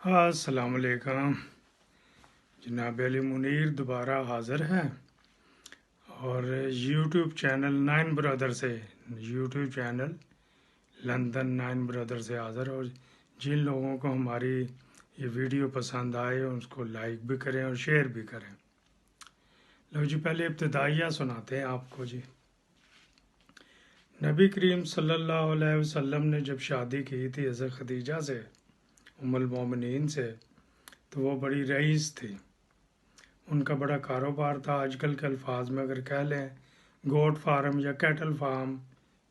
السلام علیکم جناب علی منیر دوبارہ حاضر ہے اور یوٹیوب چینل نائن برادر سے یوٹیوب چینل لندن نائن برادر سے حاضر اور جن لوگوں کو ہماری یہ ویڈیو پسند آئے اس کو لائک بھی کریں اور شیئر بھی کریں۔ لو جی پہلے ابتدائیہ سناتے ہیں آپ کو جی۔ نبی کریم صلی اللہ علیہ وسلم نے جب شادی کی تھی حضرت خدیجہ سے ام المومنین سے تو وہ بڑی رئیس تھی، ان کا بڑا کاروبار تھا۔ آج کل کے الفاظ میں اگر کہہ لیں گوٹ فارم یا کیٹل فارم،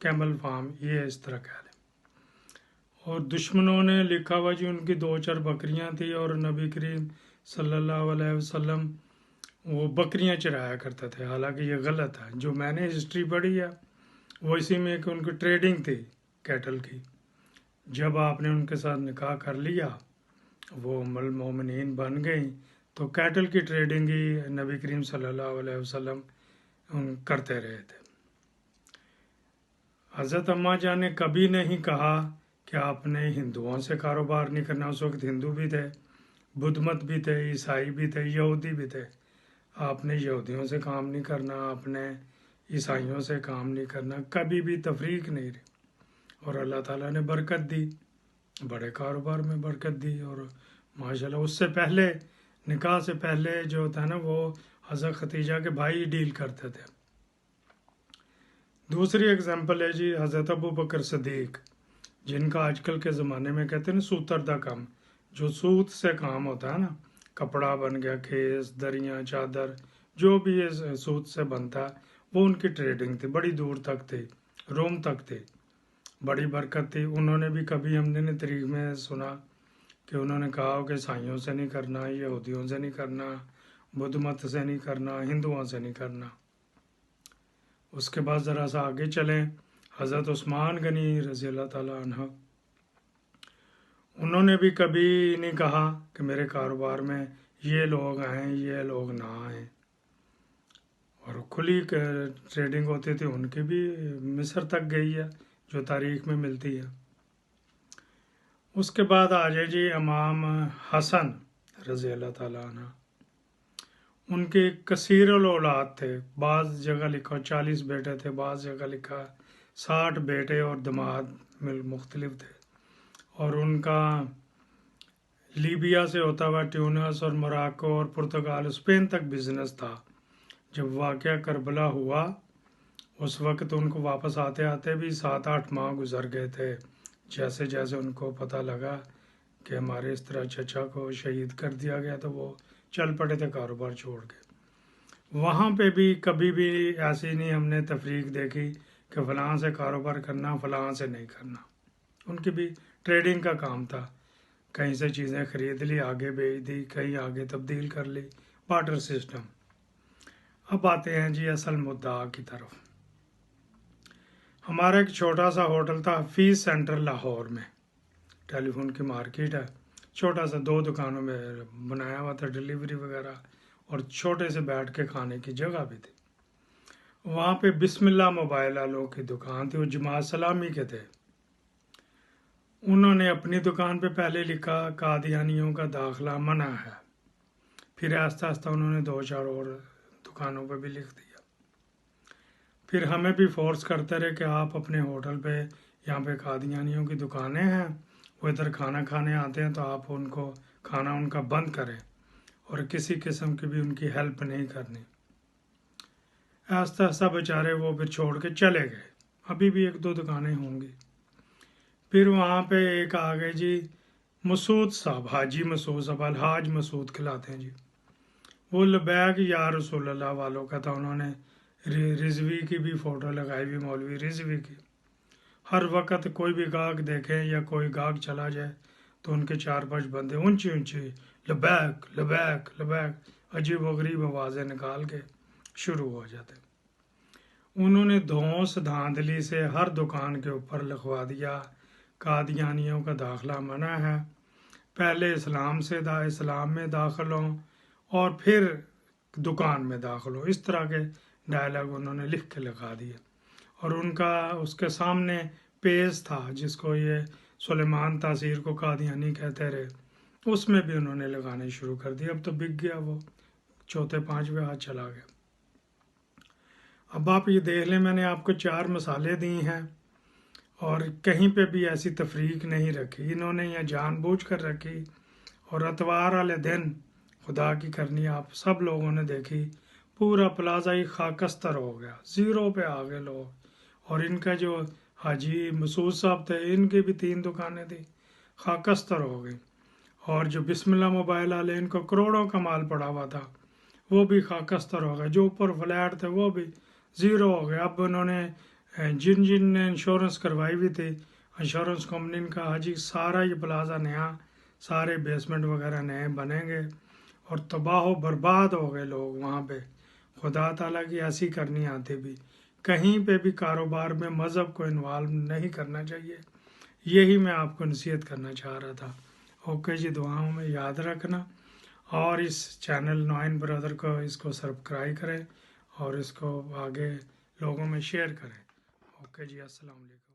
کیمل فارم، یہ اس طرح کہہ لیں۔ اور دشمنوں نے لکھا ہوا جی ان کی 2-4 بکریاں تھیں اور نبی کریم صلی اللہ علیہ وسلم وہ بکریاں چرایا کرتے تھے، حالانکہ یہ غلط ہے۔ جو میں نے ہسٹری پڑھی ہے وہ اسی میں کہ ان کی ٹریڈنگ تھی کیٹل کی۔ جب آپ نے ان کے ساتھ نکاح کر لیا وہ ام المومنین بن گئیں تو کیٹل کی ٹریڈنگ ہی نبی کریم صلی اللہ علیہ وسلم کرتے رہے تھے۔ حضرت اماں جان نے کبھی نہیں کہا کہ آپ نے ہندوؤں سے کاروبار نہیں کرنا۔ اس وقت ہندو بھی تھے، بدھ مت بھی تھے، عیسائی بھی تھے، یہودی بھی تھے۔ آپ نے یہودیوں سے کام نہیں کرنا، آپ نے عیسائیوں سے کام نہیں کرنا، کبھی بھی تفریق نہیں رہی۔ اور اللہ تعالیٰ نے برکت دی، بڑے کاروبار میں برکت دی۔ اور ماشاءاللہ اس سے پہلے نکاح سے پہلے جو ہوتا ہے نا وہ حضرت ختیجہ کے بھائی ڈیل کرتے تھے۔ دوسری اگزامپل ہے جی حضرت ابو بکر صدیق، جن کا آج کل کے زمانے میں کہتے ہیں نا سوتردہ کام، جو سوت سے کام ہوتا ہے نا، کپڑا بن گیا، کھیس، دریاں، چادر، جو بھی یہ سوت سے بنتا ہے وہ ان کی ٹریڈنگ تھی، بڑی دور تک تھی، روم تک تھی، بڑی برکت تھی۔ انہوں نے بھی کبھی ہم نے تاریخ میں سنا کہ انہوں نے کہا کہ عیسائیوں سے نہیں کرنا، یہودیوں سے نہیں کرنا، بدھ مت سے نہیں کرنا، ہندوؤں سے نہیں کرنا۔ اس کے بعد ذرا سا آگے چلیں، حضرت عثمان غنی رضی اللہ تعالیٰ عنہ، انہوں نے بھی کبھی نہیں کہا کہ میرے کاروبار میں یہ لوگ آئیں یہ لوگ نہ آئیں، اور کھلی ٹریڈنگ ہوتی تھی ان کی بھی، مصر تک گئی ہے جو تاریخ میں ملتی ہے۔ اس کے بعد آ جائے جی امام حسن رضی اللہ تعالیٰ عنہ، ان کے کثیر الاولاد تھے، بعض جگہ لکھا 40 بیٹے تھے، بعض جگہ لکھا 60 بیٹے اور داماد مختلف تھے۔ اور ان کا لیبیا سے ہوتا ہوا ٹیونس اور موراکو اور پرتگال اسپین تک بزنس تھا۔ جب واقعہ کربلا ہوا اس وقت ان کو واپس آتے آتے بھی 7-8 ماہ گزر گئے تھے۔ جیسے جیسے ان کو پتہ لگا کہ ہمارے اس طرح چچا کو شہید کر دیا گیا تو وہ چل پڑے تھے کاروبار چھوڑ کے۔ وہاں پہ بھی کبھی بھی ایسی نہیں ہم نے تفریق دیکھی کہ فلاں سے کاروبار کرنا فلاں سے نہیں کرنا، ان کی بھی ٹریڈنگ کا کام تھا، کہیں سے چیزیں خرید لی آگے بیچ دی، کہیں آگے تبدیل کر لی، بارٹر سسٹم۔ اب آتے ہیں جی اصل مدعا کی طرف۔ ہمارا ایک چھوٹا سا ہوٹل تھا حفیظ سینٹر لاہور میں، ٹیلی فون کی مارکیٹ ہے، چھوٹا سا 2 دکانوں میں بنایا ہوا تھا، ڈیلیوری وغیرہ اور چھوٹے سے بیٹھ کے کھانے کی جگہ بھی تھی۔ وہاں پہ بسم اللہ موبائل والوں کی دکان تھی، وہ جماعت اسلامی کے تھے۔ انہوں نے اپنی دکان پہ پہلے لکھا قادیانیوں کا داخلہ منع ہے، پھر آہستہ آہستہ انہوں نے 2-4 اور دکانوں پہ بھی لکھ دیا۔ پھر ہمیں بھی فورس کرتے رہے کہ آپ اپنے ہوٹل پہ یہاں پہ قادیانیوں کی دکانیں ہیں، وہ ادھر کھانا کھانے آتے ہیں تو آپ ان کو کھانا ان کا بند کریں اور کسی قسم کی بھی ان کی ہیلپ نہیں کرنی۔ آہستہ آہستہ بیچارے وہ پھر چھوڑ کے چلے گئے، ابھی بھی 1-2 دکانیں ہوں گی۔ پھر وہاں پہ ایک آ گئے جی مسعود صاحب، حاجی مسعود صاحب، الحاج مسعود کھلاتے ہیں جی، وہ لبیک یا رسول اللہ والوں کا تھا۔ انہوں نے رضوی کی بھی فوٹو لگائی ہوئی، مولوی رضوی کی۔ ہر وقت کوئی بھی گاہک دیکھیں یا کوئی گاہک چلا جائے تو ان کے 4-5 بندے اونچی اونچی لبیک لبیک لبیک عجیب و غریب آوازیں نکال کے شروع ہو جاتے۔ انہوں نے دھونس دھاندلی سے ہر دکان کے اوپر لکھوا دیا قادیانیوں کا داخلہ منع ہے، پہلے اسلام میں داخل ہوں اور پھر دکان میں داخل ہوں، اس طرح کے ڈائلاگ انہوں نے لکھ کے لگا دیے۔ اور ان کا اس کے سامنے پیز تھا جس کو یہ سلیمان تاثیر کو قادیانی کہتے رہے، اس میں بھی انہوں نے لگانے شروع کر دیے. اب تو بک گیا وہ، چوتھے پانچویں ہاتھ چلا گیا. اب آپ یہ دیکھ لیں، میں نے آپ کو 4 مثالیں دی ہیں اور کہیں پہ بھی ایسی تفریق نہیں رکھی. انہوں نے یہ جان بوجھ کر رکھی. اور اتوار والے دن خدا کی کرنی آپ سب لوگوں نے دیکھی، پورا پلازا ہی خاکستر ہو گیا، زیرو پہ آ گئے لوگ. اور ان کا جو حاجی مسعود صاحب تھے، ان کی بھی 3 دکانیں تھیں، خاکستر ہو گئی. اور جو بسم اللہ موبائل والے، ان کو کروڑوں کا مال پڑا ہوا تھا، وہ بھی خاکستر ہو گئے. جو اوپر فلیٹ تھے وہ بھی زیرو ہو گئے. اب انہوں نے جن نے انشورنس کروائی ہوئی تھی، انشورنس کمپنی نے کہا جی سارا یہ پلازا نیا، سارے بیسمنٹ وغیرہ نئے بنیں گے. اور تباہ و برباد ہو گئے لوگ وہاں پہ. خدا تعالیٰ کی ایسی کرنی آتی بھی. کہیں پہ بھی کاروبار میں مذہب کو انوالو نہیں کرنا چاہیے. یہی میں آپ کو نصیحت کرنا چاہ رہا تھا. اوکے جی، دعاؤں میں یاد رکھنا. اور اس چینل نوائن برادر کو اس کو سبسکرائب کریں اور اس کو آگے لوگوں میں شیئر کریں. اوکے جی، السلام علیکم.